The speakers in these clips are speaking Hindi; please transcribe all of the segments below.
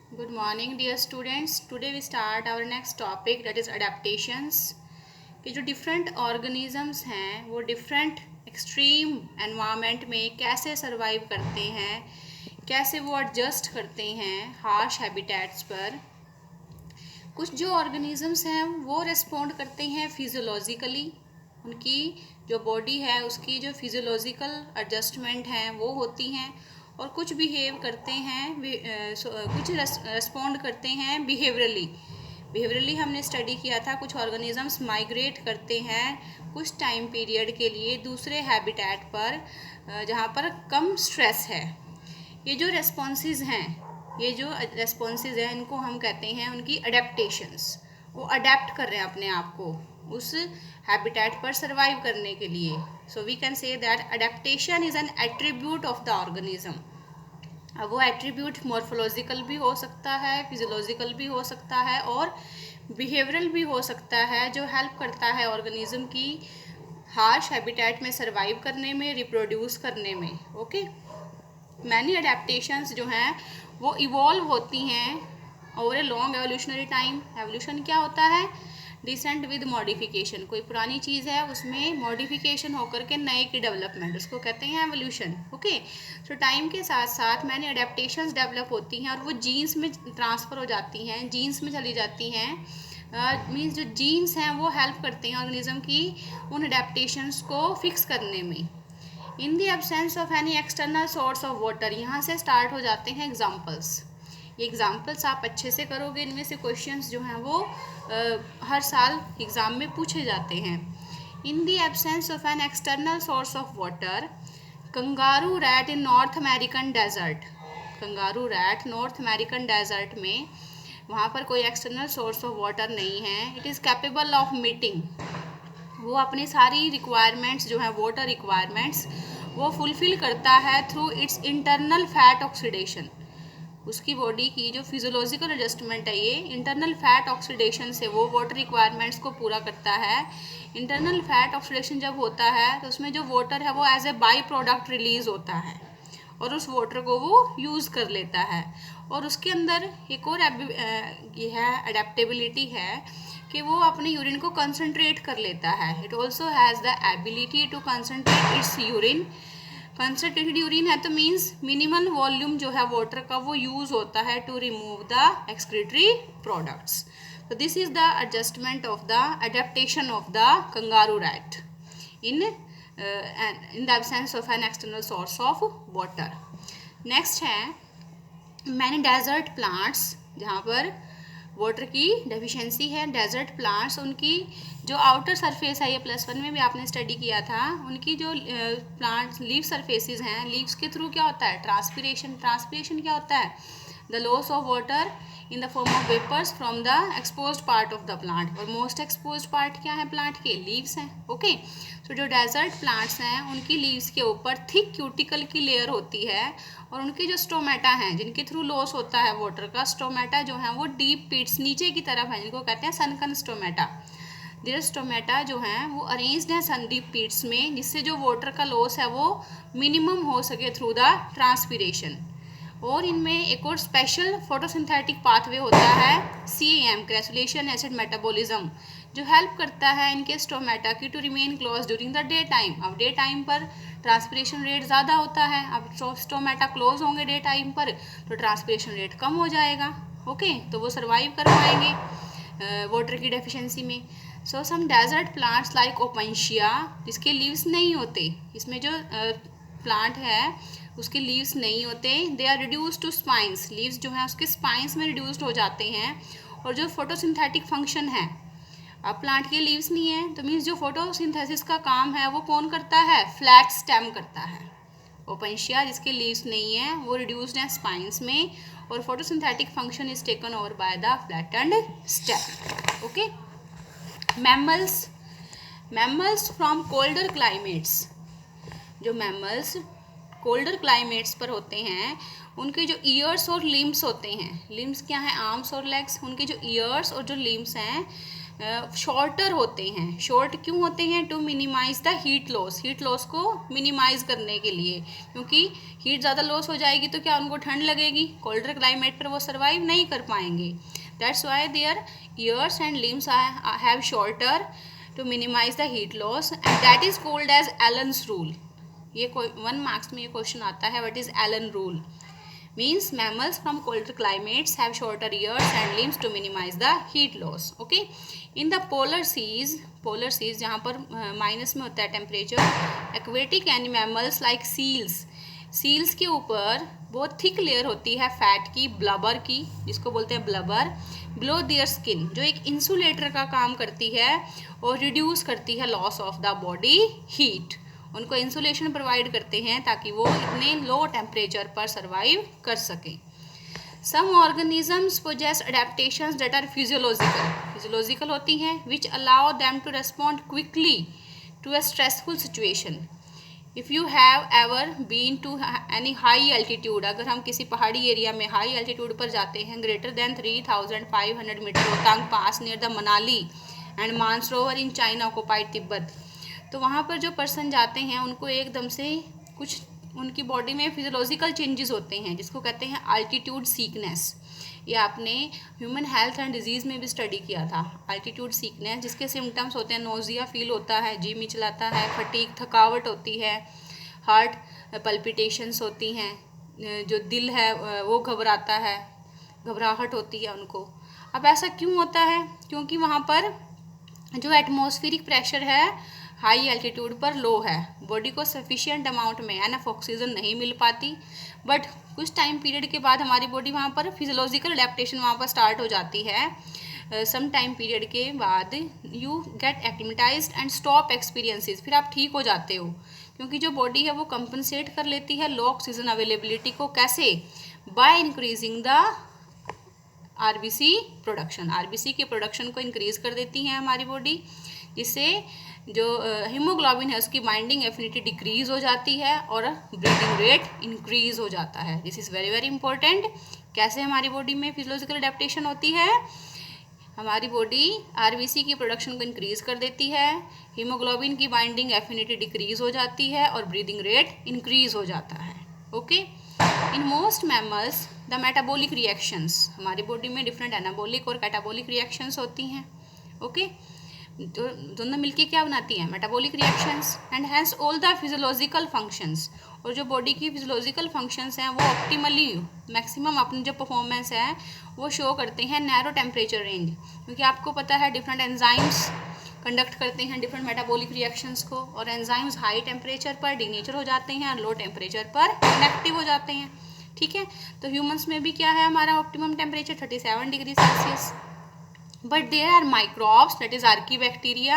Good morning, dear students. Today we start our next topic, that is adaptations. कि जो डिफरेंट ऑर्गेनिजम्स हैं वो डिफरेंट एक्सट्रीम एनवायरनमेंट में कैसे सरवाइव करते हैं, कैसे वो एडजस्ट करते हैं हार्श हैबिटेट्स पर। कुछ जो ऑर्गेनिजम्स हैं वो रिस्पॉन्ड करते हैं फिजियोलॉजिकली, उनकी जो बॉडी है उसकी जो फिजियोलॉजिकल एडजस्टमेंट हैं वो होती हैं, और कुछ बिहेव करते हैं कुछ रेस्पॉन्ड करते हैं बिहेवियरली हमने स्टडी किया था। कुछ ऑर्गेनिजम्स माइग्रेट करते हैं कुछ टाइम पीरियड के लिए दूसरे हैबिटेट पर जहाँ पर कम स्ट्रेस है। ये जो रेस्पॉन्सेज हैं इनको हम कहते हैं उनकी अडेप्टेशंस। वो अडेप्ट कर रहे हैं अपने आप को उस हैबिटेट पर सर्वाइव करने के लिए। So we can say that adaptation is an attribute of the organism. अब वो एट्रीब्यूट मॉर्फोलॉजिकल भी हो सकता है, फिजियोलॉजिकल भी हो सकता है और बिहेवियरल भी हो सकता है, जो हेल्प करता है ऑर्गेनिज्म की हार्श हैबिटेट में सर्वाइव करने में, रिप्रोड्यूस करने में। ओके, मैनी अडेप्टेशंस जो हैं वो इवॉल्व होती हैं over a long evolutionary time. Evolution क्या होता है? Descent with modification. कोई पुरानी चीज़ है उसमें मॉडिफिकेशन होकर के नए की डेवलपमेंट, उसको कहते हैं एवोल्यूशन। ओके, तो टाइम के साथ साथ मैंने अडेप्टेशंस डेवलप होती हैं और वो जीन्स में ट्रांसफ़र हो जाती हैं, जीन्स में चली जाती हैं। मीन्स जो जीन्स हैं वो हेल्प करते हैं ऑर्गेनिज्म की उन अडेप्टेशंस को फिक्स करने में। इन the absence of any external source of water, यहाँ से स्टार्ट हो जाते हैं एग्जाम्पल्स। ये एग्जाम्पल्स आप अच्छे से करोगे, इनमें से क्वेश्चंस जो हैं वो हर साल एग्ज़ाम में पूछे जाते हैं। In the absence of an external source of water, kangaroo rat in North American desert. Kangaroo rat North American desert में, वहाँ पर कोई एक्सटर्नल सोर्स ऑफ वाटर नहीं है। It is capable of meeting, वो अपनी सारी रिक्वायरमेंट्स जो है वाटर रिक्वायरमेंट्स वो फुलफ़िल करता है through it's internal fat oxidation. उसकी बॉडी की जो फिजियोलॉजिकल एडजस्टमेंट है, ये इंटरनल फैट ऑक्सीडेशन से वो वाटर रिक्वायरमेंट्स को पूरा करता है। इंटरनल फैट ऑक्सीडेशन जब होता है तो उसमें जो वाटर है वो as a by product release होता है और उस वाटर को वो यूज़ कर लेता है। और उसके अंदर एक और ये है अडेप्टेबिलिटी है कि वो अपने यूरिन को कंसनट्रेट कर लेता है। It also has the ability to concentrate its urine. Concentrated urine है तो मीन्स मिनिमल वॉल्यूम जो है वाटर का वो यूज़ होता है to remove the excretory products. तो this is the adjustment of the adaptation of the kangaroo rat in the absence of an external source of water. Next है मैनी डेजर्ट प्लांट्स, जहाँ पर वाटर की डेफिशिएंसी है। डेजर्ट प्लांट्स, उनकी जो आउटर सरफेस है, ये +1 में भी आपने स्टडी किया था, उनकी जो प्लांट्स लीव सरफेसेस हैं, लीव्स के थ्रू क्या होता है? ट्रांसपिरेशन क्या होता है? The loss of water in the form of vapours from the exposed part of the plant. और मोस्ट एक्सपोज्ड पार्ट क्या है प्लांट के? लीव्स हैं। ओके, तो जो डेजर्ट प्लांट्स हैं उनकी लीव्स के ऊपर थिक क्यूटिकल की लेयर होती है, और उनके जो स्टोमेटा हैं जिनके थ्रू लॉस होता है वाटर का, स्टोमेटा जो है वो डीप पिट्स नीचे की तरफ है, जिनको कहते हैं सनकन स्टोमेटा। देयर स्टोमेटा जो हैं वो अरेंज्ड हैं सन डीप पिट्स में, जिससे जो वाटर का लॉस है वो मिनिमम हो सके थ्रू द ट्रांसपिरेशन। और इनमें एक और स्पेशल फोटोसिंथेटिक पाथवे होता है CAM, ग्रेसुलेशन एसिड मेटाबॉलिज्म, जो हेल्प करता है इनके स्टोमेटा की to remain close during the daytime. अब डे टाइम पर ट्रांसपिरेशन रेट ज़्यादा होता है, अब स्टोमेटा क्लोज होंगे डे टाइम पर तो ट्रांसपिरेशन रेट कम हो जाएगा। ओके, तो वो सर्वाइव कर पाएंगे वाटर की डेफिशिएंसी में। सो सम डेजर्ट प्लांट्स लाइक ओपेंशिया, जिसके लीव्स नहीं होते, इसमें जो प्लांट है उसके लीव्स नहीं होते, they are reduce to spines. Leaves जो हैं उसके स्पाइंस में रिड्यूस्ड हो जाते हैं। और जो फोटोसिंथेटिक फंक्शन है, अब प्लांट के लीव्स नहीं है तो मीन्स जो फोटोसिंथेसिस का काम है वो कौन करता है? फ्लैट स्टेम करता है। ओपेंशिया जिसके लीव्स नहीं है वो रिड्यूस्ड हैं स्पाइंस में, और photosynthetic function is taken over by the flattened stem. Okay, mammals from colder climates, जो मैमल्स कोल्डर क्लाइमेट्स पर होते हैं उनके जो ईयर्स और लिम्स होते हैं, लिम्स क्या हैं? आर्म्स और लेग्स। उनके जो ईयर्स और जो लिम्स हैं शॉर्टर होते हैं। शॉर्ट क्यों होते हैं? To minimise the heat loss, heat loss को मिनिमाइज करने के लिए, क्योंकि हीट ज़्यादा लॉस हो जाएगी तो क्या उनको ठंड लगेगी, कोल्डर क्लाइमेट पर वो सर्वाइव नहीं कर पाएंगे। That's why their ears and limbs have shorter to minimise the heat loss, and that is called as Allen's rule. ये 1 मार्क्स में ये क्वेश्चन आता है, what is Allen rule? Means mammals from colder climates have shorter ears and limbs to minimize the heat loss. Okay, in the polar seas जहाँ पर माइनस में होता है temperature, aquatic animals like seals के ऊपर बहुत थिक लेयर होती है फैट की, ब्लबर की, जिसको बोलते हैं ब्लबर, बिलो देयर स्किन, जो एक इंसुलेटर का काम करती है और रिड्यूस करती है loss of the body heat. उनको इंसुलेशन प्रोवाइड करते हैं ताकि वो इतने लो टेम्परेचर पर सर्वाइव कर सकें। Some organisms possess adaptations that are physiological होती हैं, which allow them to respond quickly to a stressful situation. If you have ever been to any high altitude, अगर हम किसी पहाड़ी एरिया में हाई एल्टीट्यूड पर जाते हैं, greater than 3500 metre, Rohtang pass near the Manali and Mansarovar in China occupied Tibet, तो वहाँ पर जो पर्सन जाते हैं उनको एकदम से कुछ उनकी बॉडी में फिजियोलॉजिकल चेंजेस होते हैं, जिसको कहते हैं अल्टीट्यूड सीकनेस। ये आपने ह्यूमन हेल्थ एंड डिजीज़ में भी स्टडी किया था, अल्टीट्यूड सीकनेस, जिसके सिम्टम्स होते हैं नोजिया फील होता है, जी मिचलाता है, फटीग थकावट होती है, हार्ट पल्पिटेशंस होती हैं, जो दिल है वो घबराता है, घबराहट होती है उनको। अब ऐसा क्यों होता है? क्योंकि वहाँ पर जो एटमॉस्फेरिक प्रेशर है हाई एल्टीट्यूड पर लो है, बॉडी को सफिशिएंट अमाउंट में एनफ ऑक्सीजन नहीं मिल पाती, बट कुछ टाइम पीरियड के बाद हमारी बॉडी वहाँ पर फिजियोलॉजिकल अडेप्टेशन वहाँ पर स्टार्ट हो जाती है। सम टाइम पीरियड के बाद you get acclimatized and stop experiences, फिर आप ठीक हो जाते हो, क्योंकि जो बॉडी है वो कंपनसेट कर लेती है लो ऑक्सीजन अवेलेबिलिटी को। कैसे? By increasing the RBC production, RBC के प्रोडक्शन को इंक्रीज कर देती है हमारी बॉडी, जिससे जो हीमोग्लोबिन है उसकी बाइंडिंग एफिनिटी डिक्रीज हो जाती है और ब्रीदिंग रेट इंक्रीज हो जाता है। This is very very important. कैसे हमारी बॉडी में फिजियोलॉजिकल अडेप्टेशन होती है? हमारी बॉडी आरबीसी की प्रोडक्शन को इंक्रीज कर देती है, हीमोग्लोबिन की बाइंडिंग एफिनिटी डिक्रीज हो जाती है और ब्रीदिंग रेट इंक्रीज हो जाता है। Okay, in most mammals the metabolic reactions, हमारी बॉडी में डिफरेंट एनाबॉलिक और कैटाबॉलिक रिएक्शंस होती हैं। ओके, तो दोनों मिलके क्या बनाती हैं? Metabolic reactions, and hence all the physiological functions, और जो बॉडी की फिजियोलॉजिकल फंक्शंस हैं वो ऑप्टिमली मैक्सिमम अपनी जो परफॉर्मेंस है वो शो करते हैं नैरो टेम्परेचर रेंज, क्योंकि आपको पता है डिफरेंट एंजाइम्स कंडक्ट करते हैं डिफरेंट मेटाबॉलिक रिएक्शंस को, और एंजाइम्स हाई टेम्परेचर पर डिनेचर हो जाते हैं और लो टेम्परेचर पर इनएक्टिव हो जाते हैं। ठीक है, तो ह्यूमंस में भी क्या है हमारा optimum temperature 37 degree Celsius, but there are microbes that is archaebacteria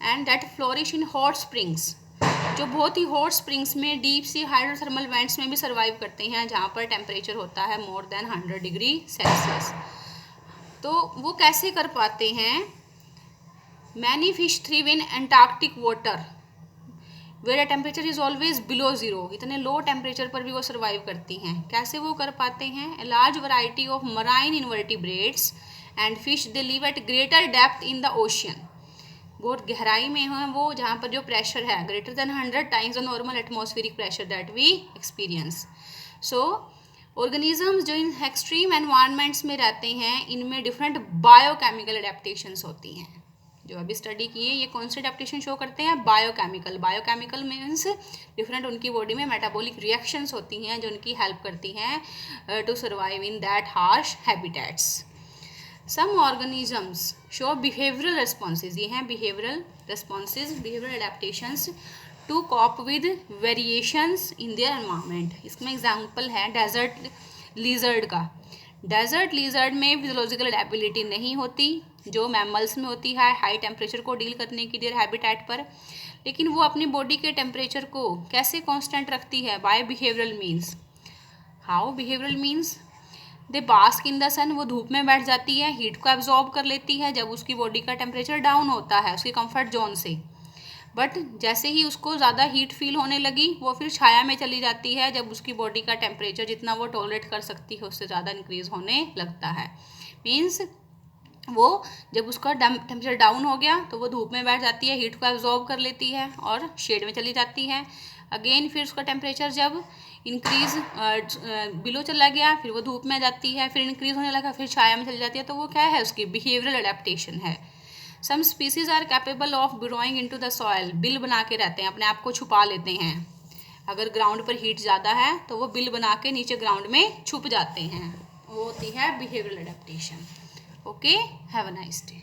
and that flourish in hot springs, जो बहुत ही हॉट स्प्रिंग्स में डीप सी हाइड्रोथर्मल वेंट्स में भी सर्वाइव करते हैं, जहाँ पर टेम्परेचर होता है मोर देन 100 डिग्री सेल्सियस। तो वो कैसे कर पाते हैं? Many fish thrive in Antarctic water where temperature is always below zero, इतने लो टेम्परेचर पर भी वो सर्वाइव करती हैं। कैसे वो कर पाते हैं? A large variety of marine invertebrates and fish they live at greater depth in the ocean, बहुत गहराई में हैं वो, जहाँ पर जो प्रेशर है greater than 100 times the normal atmospheric pressure that we experience. So organisms जो इन एक्सट्रीम एनवायरनमेंट्स में रहते हैं, इनमें डिफरेंट बायोकेमिकल अडेप्टेशंस होती हैं। जो अभी स्टडी किए ये कौन से अडेप्टेशन शो करते हैं? बायोकेमिकल। बायोकेमिकल मीन्स डिफरेंट उनकी बॉडी में मेटाबॉलिक रिएक्शंस होती हैं जो उनकी हेल्प करती हैं to survive in that harsh habitats. Some organisms show behavioural responses, ये हैं behavioural responses, behavioural adaptations to cope with variations in their environment. इसमें एग्जांपल है डेजर्ट लीजर्ड का। डेजर्ट लीजर्ड में फिजियोलॉजिकल एबिलिटी नहीं होती जो मैमल्स में होती है हाई टेम्परेचर को डील करने की देयर हैबिटेट पर, लेकिन वो अपनी बॉडी के टेम्परेचर को कैसे कांस्टेंट रखती है? By behavioural means. How behavioural means? They bask in the sun, वो धूप में बैठ जाती है, हीट को एब्जॉर्ब कर लेती है जब उसकी बॉडी का टेम्परेचर डाउन होता है उसके कंफर्ट जोन से, बट जैसे ही उसको ज़्यादा हीट फील होने लगी वो फिर छाया में चली जाती है जब उसकी बॉडी का टेम्परेचर जितना वो टॉलरेट कर सकती है उससे ज़्यादा इंक्रीज होने लगता है। मीन्स वो जब उसका टेम्परेचर डाउन हो गया तो वो धूप में बैठ जाती है, हीट को एब्जॉर्ब कर लेती है और शेड में चली जाती है। अगेन फिर उसका टेम्परेचर जब इंक्रीज बिलो चला गया, फिर वो धूप में आ जाती है, फिर इंक्रीज होने लगा, फिर छाया में चली जाती है। तो वो क्या है, उसकी बिहेवियरल अडेप्टेशन है। Some species are capable of burrowing into the soil, बिल बना के रहते हैं, अपने आप को छुपा लेते हैं। अगर ग्राउंड पर हीट ज़्यादा है तो वो बिल बना के नीचे ग्राउंड में छुप जाते हैं। वो होती है behavioural adaptation. Okay, have a nice day.